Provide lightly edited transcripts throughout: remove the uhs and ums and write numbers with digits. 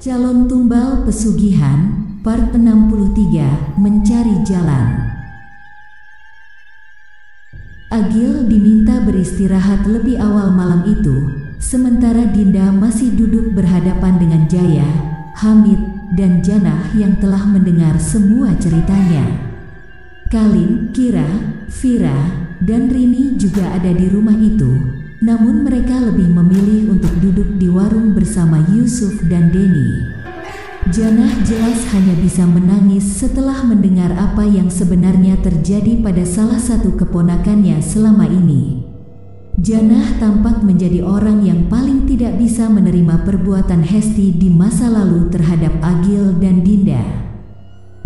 Calon Tumbal Pesugihan, Part 63, Mencari Jalan. Agil diminta beristirahat lebih awal malam itu, sementara Dinda masih duduk berhadapan dengan Jaya, Hamid, dan Janah yang telah mendengar semua ceritanya. Kalin, Kira, Vira, dan Rini juga ada di rumah itu. Namun mereka lebih memilih untuk duduk di warung bersama Yusuf dan Denny. Janah jelas hanya bisa menangis setelah mendengar apa yang sebenarnya terjadi pada salah satu keponakannya selama ini. Janah tampak menjadi orang yang paling tidak bisa menerima perbuatan Hesti di masa lalu terhadap Agil dan Dinda.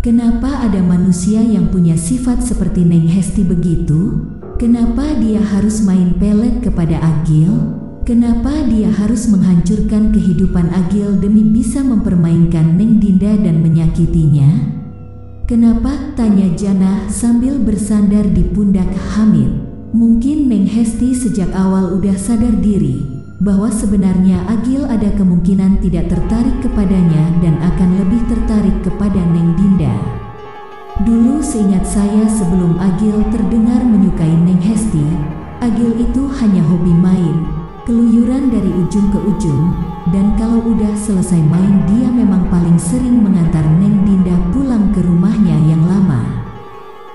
Kenapa ada manusia yang punya sifat seperti Neng Hesti begitu? Kenapa dia harus main pelet kepada Agil? Kenapa dia harus menghancurkan kehidupan Agil demi bisa mempermainkan Neng Dinda dan menyakitinya? Kenapa? Tanya Janah sambil bersandar di pundak Hamid. Mungkin Neng Hesti sejak awal udah sadar diri bahwa sebenarnya Agil ada kemungkinan tidak tertarik kepadanya dan akan lebih tertarik kepada Neng Dinda. Dulu seingat saya sebelum Agil terdengar menyukai Neng Hesti, Agil itu hanya hobi main, keluyuran dari ujung ke ujung, dan kalau udah selesai main dia memang paling sering mengantar Neng Dinda pulang ke rumahnya yang lama.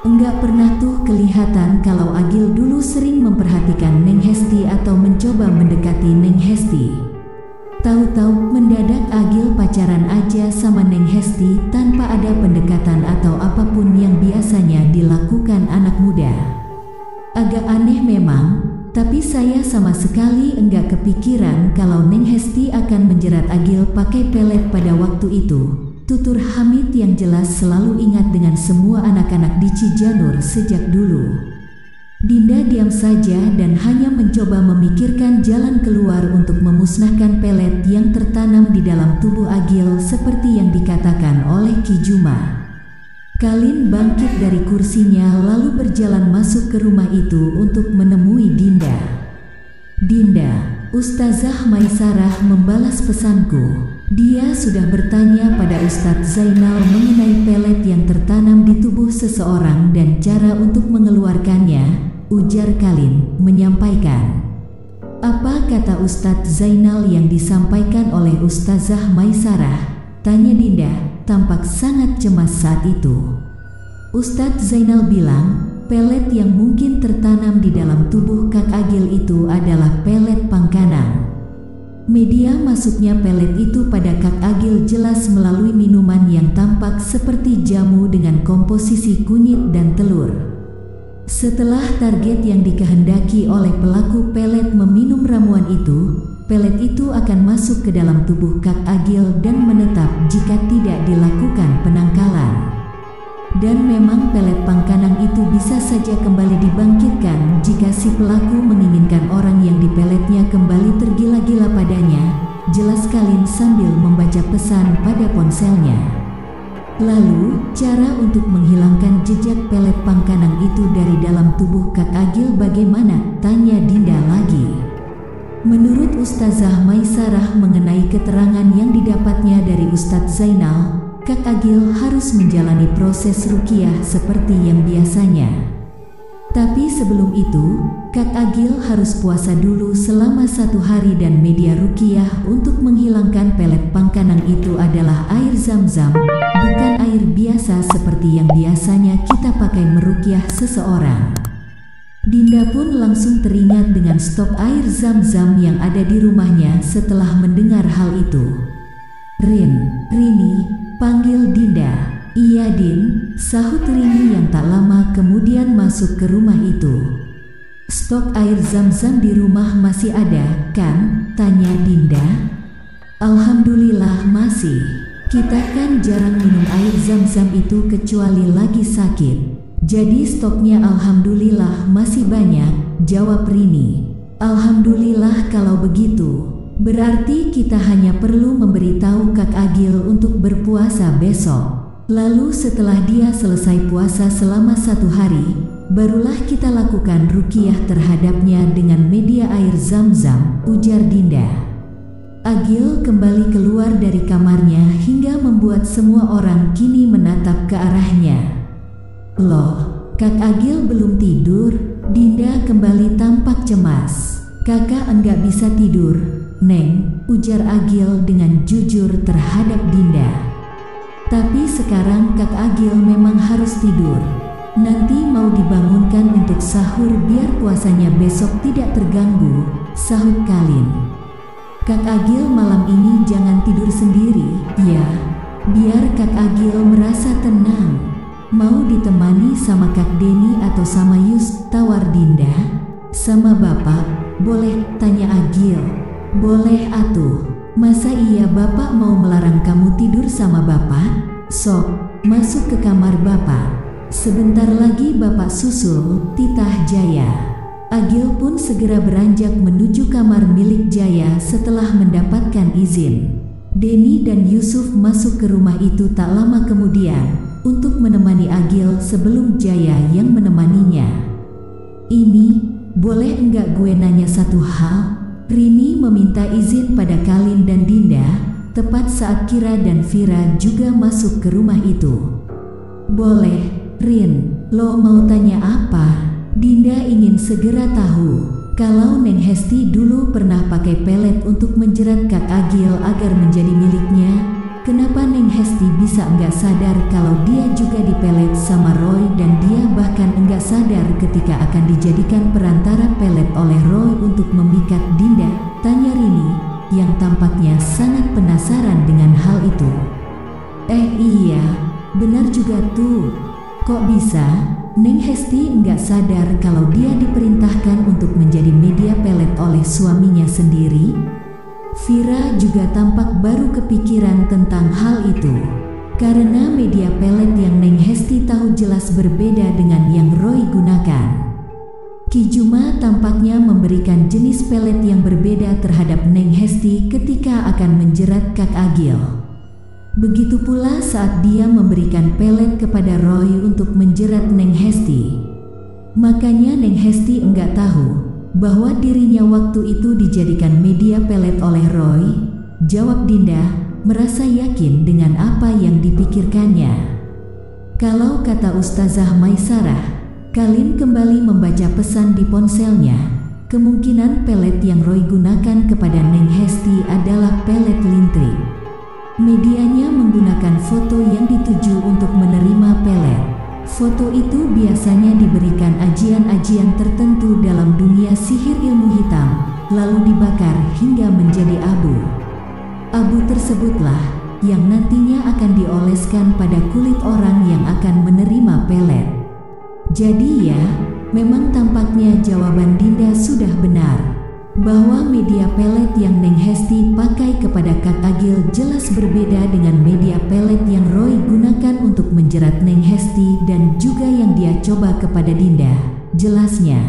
Enggak pernah tuh kelihatan kalau Agil dulu sering memperhatikan Neng Hesti atau mencoba mendekati Neng Hesti. Tahu-tahu mendadak Agil pacaran aja sama Neng Hesti tanpa ada pendekatan atau apapun yang biasanya dilakukan anak muda. Agak aneh memang, tapi saya sama sekali enggak kepikiran kalau Neng Hesti akan menjerat Agil pakai pelet pada waktu itu. Tutur Hamid yang jelas selalu ingat dengan semua anak-anak di Cijanur sejak dulu. Dinda diam saja dan hanya mencoba memikirkan jalan keluar untuk memusnahkan pelet yang tertanam di dalam tubuh Agil seperti yang dikatakan oleh Ki Juma. Kalin bangkit dari kursinya lalu berjalan masuk ke rumah itu untuk menemui Dinda. Dinda, Ustazah Maisarah membalas pesanku. Dia sudah bertanya pada Ustadz Zainal mengenai pelet yang tertanam di tubuh seseorang dan cara untuk mengeluarkannya, ujar Kalin, menyampaikan. Apa kata Ustadz Zainal yang disampaikan oleh Ustazah Maisarah? Tanya Dinda, tampak sangat cemas saat itu. Ustadz Zainal bilang, pelet yang mungkin tertanam di dalam tubuh Kak Agil itu adalah pelet pangkanang. Media masuknya pelet itu pada Kak Agil jelas melalui minuman yang tampak seperti jamu dengan komposisi kunyit dan telur. Setelah target yang dikehendaki oleh pelaku pelet meminum ramuan itu, pelet itu akan masuk ke dalam tubuh Kak Agil dan menetap jika tidak dilakukan penangkalan. Dan memang pelet pangkanang itu bisa saja kembali dibangkitkan jika si pelaku menginginkan orang yang dipeletnya kembali tergila-gila padanya, jelas Kalin sambil membaca pesan pada ponselnya. Lalu, cara untuk menghilangkan jejak pelet pangkanang itu dari dalam tubuh Kak Agil bagaimana? Tanya Dinda lagi. Menurut Ustazah Maisarah mengenai keterangan yang didapatnya dari Ustadz Zainal, Kak Agil harus menjalani proses ruqyah seperti yang biasanya. Tapi sebelum itu, Kak Agil harus puasa dulu selama 1 hari dan media ruqyah untuk menghilangkan pelet pangkanang itu adalah air zam-zam, bukan air biasa seperti yang biasanya kita pakai meruqyah seseorang. Dinda pun langsung teringat dengan stok air zam-zam yang ada di rumahnya setelah mendengar hal itu. Rini, panggil Dinda. Iya Din, sahut Rini yang tak lama kemudian masuk ke rumah itu. Stok air zam-zam di rumah masih ada, kan? Tanya Dinda. Alhamdulillah masih. Kita kan jarang minum air zam-zam itu kecuali lagi sakit. Jadi stoknya alhamdulillah masih banyak, jawab Rini. Alhamdulillah kalau begitu. Berarti kita hanya perlu memberitahu Kak Agil untuk berpuasa besok. Lalu setelah dia selesai puasa selama 1 hari, barulah kita lakukan ruqyah terhadapnya dengan media air zam-zam, ujar Dinda. Agil kembali keluar dari kamarnya hingga membuat semua orang kini menatap ke arahnya. Loh, Kak Agil belum tidur? Dinda kembali tampak cemas. Kakak enggak bisa tidur, Neng, ujar Agil dengan jujur terhadap Dinda. Tapi sekarang Kak Agil memang harus tidur. Nanti mau dibangunkan untuk sahur biar puasanya besok tidak terganggu, sahut Kalin. Kak Agil malam ini jangan tidur sendiri, ya. Biar Kak Agil merasa tenang. Mau ditemani sama Kak Deni atau sama Yus, tawar Dinda. Sama Bapak, boleh, tanya Agil. Boleh atuh. Masa iya Bapak mau melarang kamu tidur sama Bapak? Sok, masuk ke kamar Bapak. Sebentar lagi Bapak susul, titah Jaya. Agil pun segera beranjak menuju kamar milik Jaya setelah mendapatkan izin. Deni dan Yusuf masuk ke rumah itu tak lama kemudian untuk menemani Agil sebelum Jaya yang menemaninya. Ini, boleh enggak gue nanya satu hal? Rini meminta izin pada Kalin dan Dinda, tepat saat Kira dan Vira juga masuk ke rumah itu. Boleh, Rin, lo mau tanya apa? Dinda ingin segera tahu kalau Neng Hesti dulu pernah pakai pelet untuk menjerat Kak Agil agar menjadi miliknya. Kenapa Neng Hesti bisa enggak sadar kalau dia juga dipelet sama Roy dan dia bahkan enggak sadar ketika akan dijadikan perantara pelet oleh Roy untuk memikat Dinda? Tanya Rini yang tampaknya sangat penasaran dengan hal itu. Iya, benar juga tuh. Kok bisa? Neng Hesti enggak sadar kalau dia diperintahkan untuk menjadi media pelet oleh suaminya sendiri. Vira juga tampak baru kepikiran tentang hal itu. Karena media pelet yang Neng Hesti tahu jelas berbeda dengan yang Roy gunakan. Ki Juma tampaknya memberikan jenis pelet yang berbeda terhadap Neng Hesti ketika akan menjerat Kak Agil. Begitu pula saat dia memberikan pelet kepada Roy untuk menjerat Neng Hesti. Makanya Neng Hesti enggak tahu bahwa dirinya waktu itu dijadikan media pelet oleh Roy. Jawab Dinda, merasa yakin dengan apa yang dipikirkannya. Kalau kata Ustazah Maisarah, Kalin kembali membaca pesan di ponselnya. Kemungkinan pelet yang Roy gunakan kepada Neng Hesti adalah pelet lintrik. Medianya menggunakan foto yang dituju untuk menerima pelet. Foto itu biasanya diberikan ajian-ajian tertentu dalam dunia sihir ilmu hitam, lalu dibakar hingga menjadi abu. Abu tersebutlah yang nantinya akan dioleskan pada kulit orang yang akan menerima pelet. Jadi ya, memang tampaknya jawaban Dinda sudah benar. Bahwa media pelet yang Neng Hesti pakai kepada Kak Agil jelas berbeda dengan media pelet yang Roy gunakan untuk menjerat Neng Hesti dan juga yang dia coba kepada Dinda, jelasnya.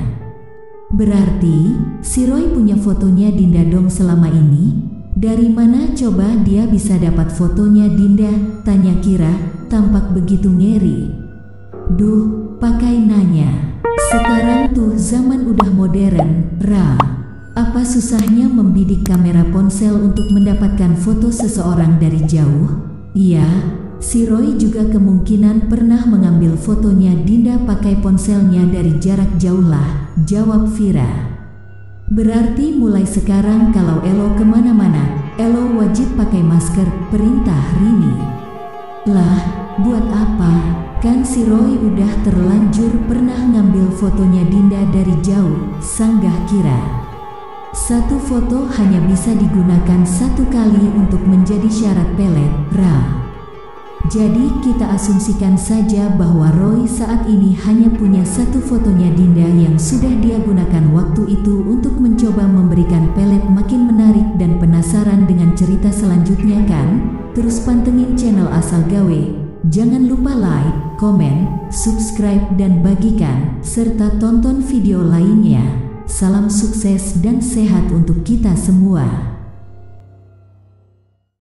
Berarti, si Roy punya fotonya Dinda dong selama ini? Dari mana coba dia bisa dapat fotonya Dinda? Tanya Kira, tampak begitu ngeri. Duh, pakai nanya. Sekarang tuh zaman udah modern, Ra. Apa susahnya membidik kamera ponsel untuk mendapatkan foto seseorang dari jauh? Iya, si Roy juga kemungkinan pernah mengambil fotonya Dinda pakai ponselnya dari jarak jauh lah, jawab Vira. Berarti mulai sekarang kalau Elo kemana-mana, Elo wajib pakai masker, perintah Rini. Lah, buat apa? Kan si Roy udah terlanjur pernah ngambil fotonya Dinda dari jauh, sanggah Kira. Satu foto hanya bisa digunakan satu kali untuk menjadi syarat pelet, Ra. Jadi kita asumsikan saja bahwa Roy saat ini hanya punya satu fotonya Dinda yang sudah dia gunakan waktu itu untuk mencoba memberikan pelet makin menarik dan penasaran dengan cerita selanjutnya kan? Terus pantengin channel Asal Gawe. Jangan lupa like, komen, subscribe dan bagikan, serta tonton video lainnya. Salam sukses dan sehat untuk kita semua.